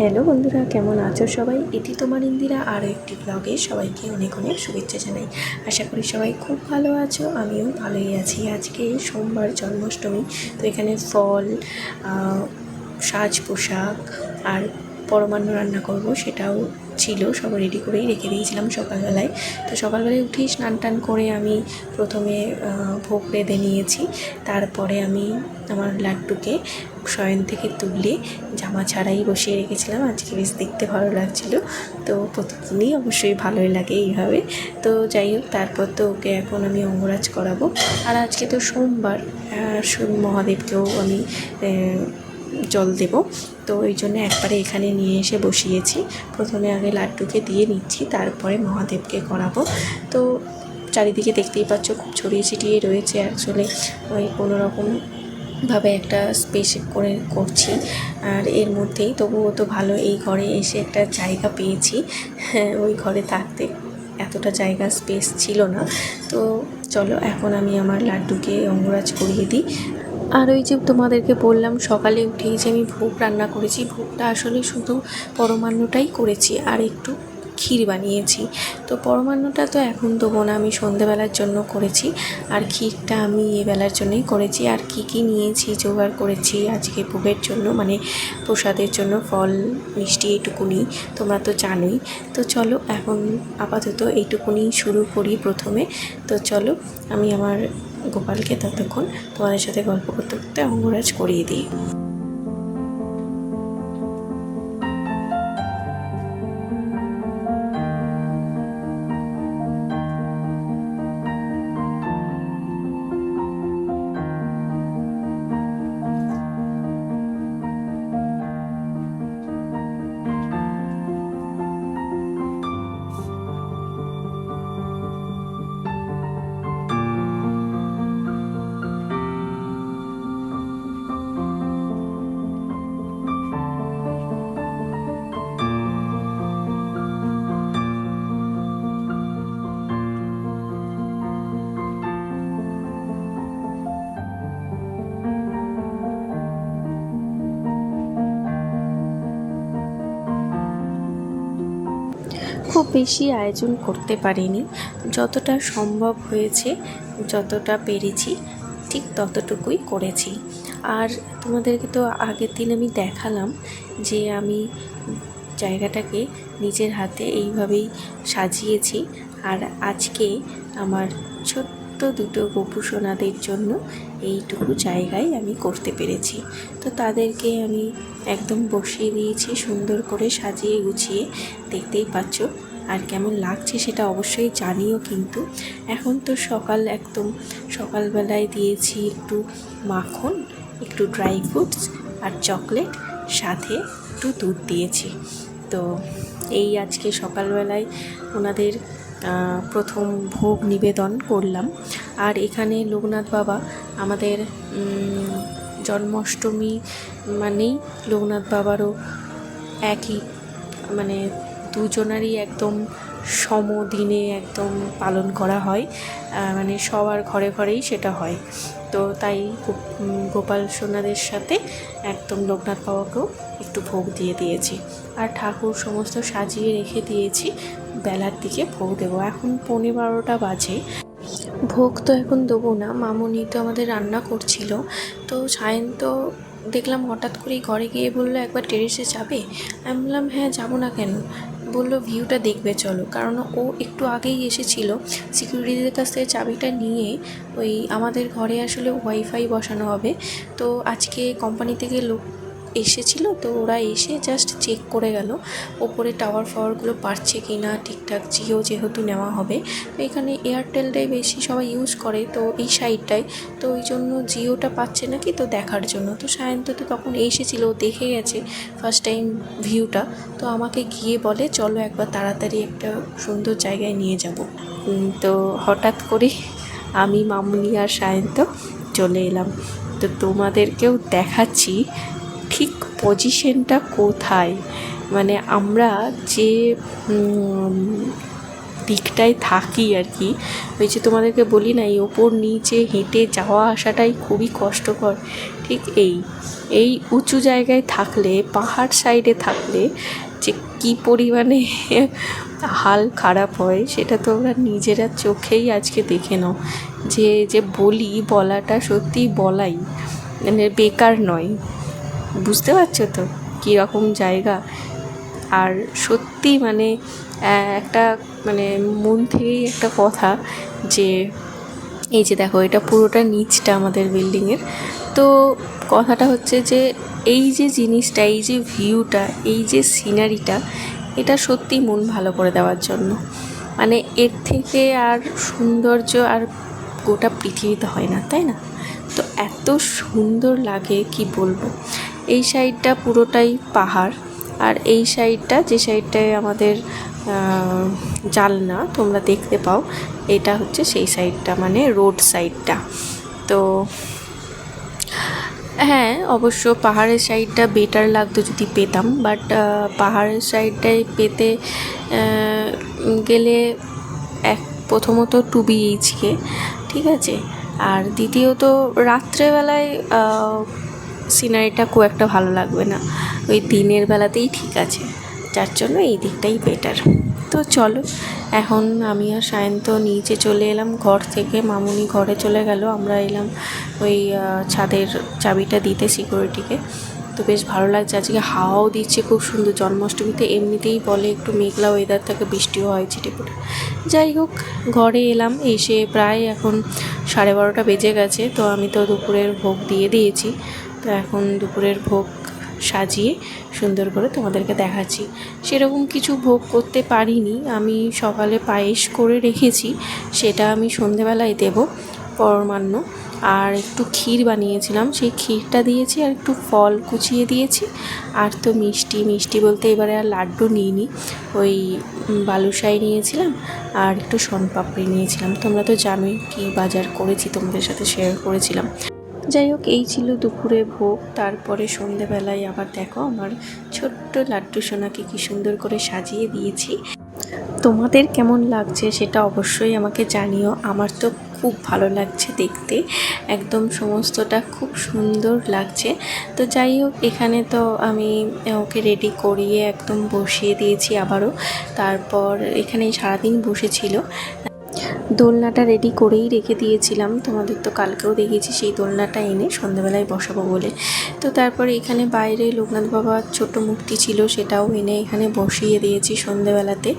Hello বন্ধুরা, কেমন আছো সবাই? এটি তোমার ইন্দিরা আরও একটি ব্লগে সবাইকে অনেক অনেক শুভেচ্ছা জানাই। আশা করি সবাই খুব ভালো আছো, আমিও ভালোই আছি। আজকে সোমবার, জন্মাষ্টমী। তো এখানে ফল, সাজ পোশাক আর পরমান্ন রান্না করব, সেটাও ছিল, সব রেডি করেই রেখে দিয়েছিলাম সকালবেলায়। তো সকালবেলায় উঠেই স্নান টান করে আমি প্রথমে ভোগ বেঁধে নিয়েছি। তারপরে আমি আমার লাড্ডুকে শয়ন থেকে তুলে জামা ছাড়াই বসিয়ে রেখেছিলাম। আজকে বেশ দেখতে ভালো লাগছিল। তো প্রতিদিনই অবশ্যই ভালোই লাগে এইভাবে। তো যাই হোক, তারপর তো ওকে এখন আমি অঙ্গরাজ করাবো। আর আজকে তো সোমবার, মহাদেবকেও আমি জল দেব। তো এই জন্য একবারে এখানে নিয়ে এসে বসিয়েছি। প্রথমে আগে লাড্ডুকে দিয়ে নিচ্ছি, তারপরে মহাদেবকে করাবো। তো চারিদিকে দেখতেই পাচ্ছ খুব ছড়িয়ে ছিটিয়ে রয়েছে। অ্যাকচুয়ালি ওই কোনোরকমভাবে একটা স্পেস করে করছি। আর এর মধ্যেই তবুও তো ভালো, এই ঘরে এসে একটা জায়গা পেয়েছি। হ্যাঁ, ওই ঘরে থাকতে এতটা জায়গা স্পেস ছিল না। তো চলো, এখন আমি আমার লাড্ডুকে অঙ্গরাজ করিয়ে দিই। আর ওই যে তোমাদেরকে বললাম, সকালে উঠেই যে আমি ভোগ রান্না করেছি, ভোগটা আসলে শুধু পরমান্নটাই করেছি আর একটু ক্ষীর বানিয়েছি। তো পরমান্নটা তো এখন দেবো না, আমি সন্ধেবেলার জন্য করেছি। আর ক্ষীরটা আমি এবেলার জন্যই করেছি। আর কি নিয়েছি, জোগাড় করেছি আজকে ভোগের জন্য, মানে প্রসাদের জন্য ফল মিষ্টি এইটুকুনি, তোমরা তো জানোই। তো চলো, এখন আপাতত এইটুকুনি শুরু করি প্রথমে। তো চলো, আমি আমার গোপালকে ততক্ষণ তোমাদের সাথে গল্প করতে করতে অঙ্গরাজ করিয়ে দিই। খুব বেশি আয়োজন করতে পারিনি, যতটা সম্ভব হয়েছে, যতটা পেরেছি ঠিক ততটুকুই করেছি। আর তোমাদেরকে তো আগের দিন আমি দেখালাম যে আমি জায়গাটাকে নিজের হাতে এইভাবেই সাজিয়েছি। আর আজকে আমার ছোট্ট দুটো গোপুসোনাদের জন্য এইটুকু জায়গায় আমি করতে পেরেছি। তো তাদেরকে আমি একদম বসিয়ে দিয়েছি সুন্দর করে সাজিয়ে গুছিয়ে, দেখতেই পাচ্ছ। আর কেমন লাগছে সেটা অবশ্যই জানিও। কিন্তু এখন তো একদম সকালবেলায় দিয়েছি একটু মাখন, একটু ড্রাই ফ্রুটস আর চকলেট, সাথে একটু দুধ দিয়েছি। তো এই আজকে সকালবেলায় ওনাদের প্রথম ভোগ নিবেদন করলাম। আর এখানে লোকনাথ বাবা, আমাদের জন্মাষ্টমী মানেই লোকনাথ বাবারও একই, মানে দুজনারই একদম সমদিনে একদম পালন করা হয়, মানে সবার ঘরে ঘরেই সেটা হয়। তো তাই গোপাল সোনাদের সাথে একদম লোকনাথ বাবাকেও একটু ভোগ দিয়ে দিয়েছি। আর ঠাকুর সমস্ত সাজিয়ে রেখে দিয়েছি, বেলার দিকে ভোগ দেবো। এখন 11:15 বাজে। ভোগ তো এখন দেবো না, মামুনি তো আমাদের রান্না করছিল। তো সায়ন তো দেখলাম হঠাৎ করেই ঘরে গিয়ে বললো একবার টেরেসে যাবে। আমি বললাম হ্যাঁ, যাবো না কেন। বললো ভিউটা দেখবে চলো। কারণ ও একটু আগেই এসেছিলো সিকিউরিটিদের কাছ থেকে চাবিটা নিয়ে। ওই আমাদের ঘরে আসলে ওয়াইফাই বসানো হবে। তো আজকে কোম্পানি থেকে লোক এসেছিলো, তো ওরা এসে জাস্ট চেক করে গেল ওপরে টাওয়ার ফাওয়ারগুলো পারছে কি না ঠিকঠাক। জিও যেহেতু নেওয়া হবে, তো এখানে এয়ারটেলটাই বেশি সবাই ইউজ করে, তো এই সাইডটায়, তো ওই জন্য জিওটা পাচ্ছে নাকি তো দেখার জন্য। তো সায়ন্ত তো তখন এসেছিলো, দেখে গেছে ফার্স্ট টাইম ভিউটা। তো আমাকে গিয়ে বলে চলো একবার তাড়াতাড়ি একটা সুন্দর জায়গায় নিয়ে যাব। তো হঠাৎ করে আমি, মামুনি আর সায়ন্ত চলে এলাম। তো তোমাদেরকেও দেখাচ্ছি ঠিক পজিশনটা কোথায়, মানে আমরা যে দিকটায় থাকি আর কি। ওই যে তোমাদেরকে বলি না, এই ওপর নিচে হেঁটে যাওয়া আসাটাই খুবই কষ্টকর। ঠিক এই উঁচু জায়গায় থাকলে, পাহাড় সাইডে থাকলে যে কী পরিমাণে হাল খারাপ হয় সেটা তোমরা নিজেরা চোখেই আজকে দেখে নাও। যে বলাটা সত্যিই বলাই মানে বেকার নয়। বুঝতে পারছো তো কীরকম জায়গা। আর সত্যি মানে একটা মানে মন থেকেই একটা কথা যে এই যে দেখো, এটা পুরোটা নিচটা আমাদের বিল্ডিংয়ের। তো কথাটা হচ্ছে যে এই যে জিনিসটা, এই যে ভিউটা, এই যে সিনারিটা, এটা সত্যিই মন ভালো করে দেওয়ার জন্য। মানে এর থেকে আর সৌন্দর্য আর গোটা পৃথিবীতে হয় না, তাই না? তো এত সুন্দর লাগে কি বলবো। এই সাইডটা পুরোটাই পাহাড়, আর এই সাইডটা, যে সাইডটায় আমাদের জানলা তোমরা দেখতে পাও, এটা হচ্ছে সেই সাইডটা, মানে রোড সাইডটা। তো হ্যাঁ, অবশ্য পাহাড়ের সাইডটা বেটার লাগতো যদি পেতাম, বাট পাহাড়ের সাইডটায় পেতে গেলে প্রথমত 2 BHK, ঠিক আছে, আর দ্বিতীয়ত রাত্রেবেলায় সিনারিটা খুব একটা ভালো লাগবে না, ওই দিনের বেলাতেই ঠিক আছে, যার জন্য এই দিকটাই বেটার। তো চলো, এখন আমি আর সায়ন্ত নিচে চলে এলাম ঘর থেকে। মামুনি ঘরে চলে গেল, আমরা এলাম ওই ছাদের চাবিটা দিতে সিকিউরিটিকে। তো বেশ ভালো লাগছে, আজকে হাওয়াও দিচ্ছে খুব সুন্দর। জন্মাষ্টমীতে এমনিতেই বলে একটু মেঘলা ওয়েদার থাকে, বৃষ্টিও হয় ছিটেফোঁটা। যাই হোক, ঘরে এলাম, এসে প্রায় এখন 12:30 বেজে গেছে। তো আমি তো দুপুরের ভোগ দিয়ে দিয়েছি। তো এখন দুপুরের ভোগ সাজিয়ে সুন্দর করে তোমাদেরকে দেখাচ্ছি। সেরকম কিছু ভোগ করতে পারিনি, আমি সকালে পায়েস করে রেখেছি, সেটা আমি সন্ধেবেলায় দেব পরমান্ন। আর একটু ক্ষীর বানিয়েছিলাম, সেই ক্ষীরটা দিয়েছি, আর একটু ফল কুচিয়ে দিয়েছি। আর তো মিষ্টি বলতে এবারে আর লাড্ডু নিইনি, ওই বালুশাই নিয়েছিলাম আর একটু শনপাপড়ি নিয়েছিলাম। তোমরা তো জানোই কী বাজার করেছি, তোমাদের সাথে শেয়ার করেছিলাম। যাই হোক, এই ছিল দুপুরে ভোগ। তারপরে সন্ধেবেলায় আবার দেখো আমার ছোট্ট লাড্ডু সোনাকে কী সুন্দর করে সাজিয়ে দিয়েছি। তোমাদের কেমন লাগছে সেটা অবশ্যই আমাকে জানিও। আমার তো খুব ভালো লাগছে দেখতে, একদম সমস্তটা খুব সুন্দর লাগছে। তো যাই হোক, এখানে তো আমি ওকে রেডি করিয়ে একদম বসিয়ে দিয়েছি আবারও। তারপর এখানেই সারাদিন বসেছিল। দোলনাটা রেডি করেই রেখে দিয়েছিলাম, তোমাদের তো কালকেও দেখিয়েছি, সেই দোলনাটা এনে সন্ধ্যাবেলায় বসাবো বলে। তো তারপরে এখানে বাইরে লোকনাথ বাবার ছোট মূর্তি ছিল, সেটাও এনে এখানে বসিয়ে দিয়েছি সন্ধ্যাবেলাতে।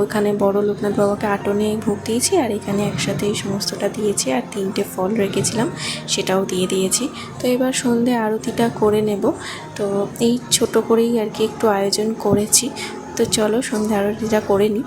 ওইখানে বড় লোকনাথ বাবাকে আটনে ভোগ দিয়েছি, আর এখানে একসাথে এই সমস্তটা দিয়েছি, আর 3টে ফল রেখেছিলাম সেটাও দিয়ে দিয়েছি। তো এবার সন্ধে আরতিটা করে নেব। তো এই ছোট করেই আর কি একটু আয়োজন করেছি। তো চলো সন্ধে আরতিটা করে নিই।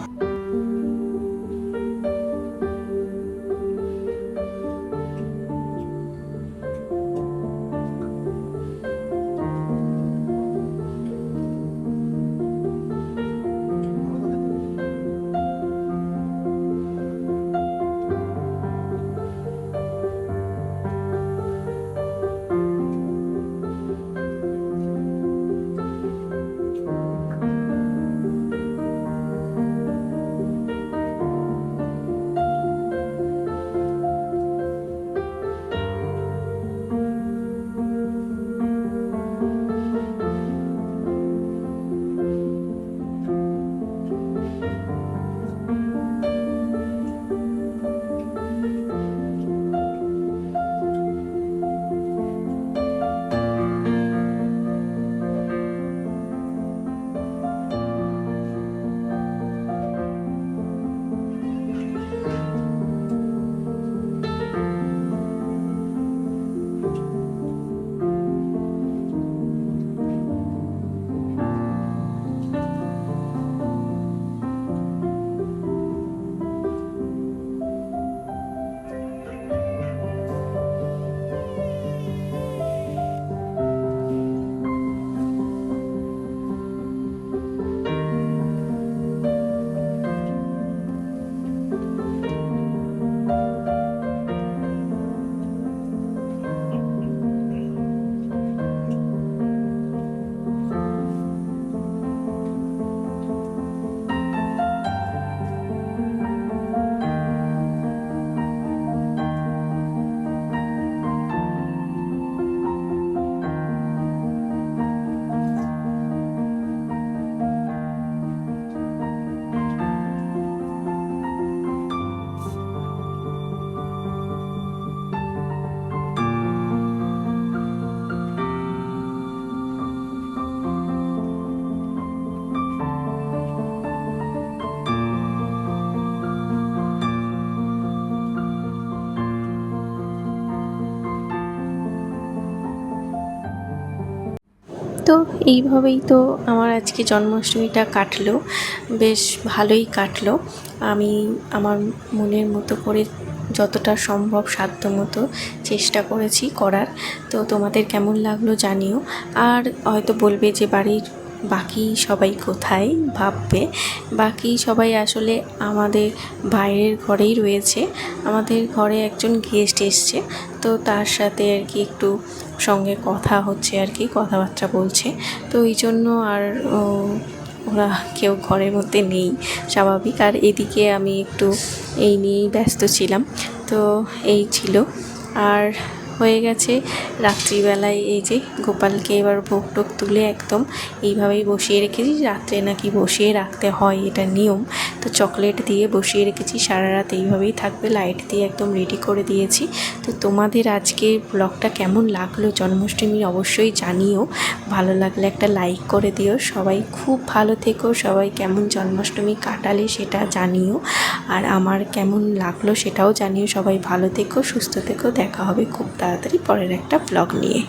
এইভাবেই তো আমার আজকে জন্মাষ্টমীটা কাটলো, বেশ ভালোই কাটলো। আমি আমার মনের মতো করে যতটা সম্ভব সাধ্য মতো চেষ্টা করেছি করার। তো তোমাদের কেমন লাগলো জানিও। আর হয়তো বলবে যে বাড়ির বাকি সবাই কোথায়, ভাববে। বাকি সবাই আসলে আমাদের বাইরের ঘরেই রয়েছে। আমাদের ঘরে একজন গেস্ট এসছে, তো তার সাথে আর কি একটু সঙ্গে কথা হচ্ছে আর কি, কথাবার্তা বলছে। তো এই জন্য আর ওরা কেউ ঘরের মধ্যে নেই, স্বাভাবিক। আর এদিকে আমি একটু এই নিয়েই ব্যস্ত ছিলাম। তো এই ছিল। আর হয়ে গেছে রাত্রিবেলায় এই যে গোপালকে এবার ভোগ টোগ তুলে একদম এইভাবেই বসিয়ে রেখেছি। রাত্রে নাকি বসিয়ে রাখতে হয়, এটা নিয়ম। তো চকলেট দিয়ে বসিয়ে রেখেছি, সারা রাত এইভাবেই থাকবে। লাইট দিয়ে একদম রেডি করে দিয়েছি। তো তোমাদের আজকের ব্লগটা কেমন লাগলো জন্মাষ্টমী অবশ্যই জানিও। ভালো লাগলে একটা লাইক করে দিও। সবাই খুব ভালো থেকো, সবাই কেমন জন্মাষ্টমী কাটালে সেটা জানিও। আর আমার কেমন লাগলো সেটাও জানিও। সবাই ভালো থেকো, সুস্থ থেকো। দেখা হবে খুব তাড়াতাড়ি পরের একটা ব্লগ নিয়ে।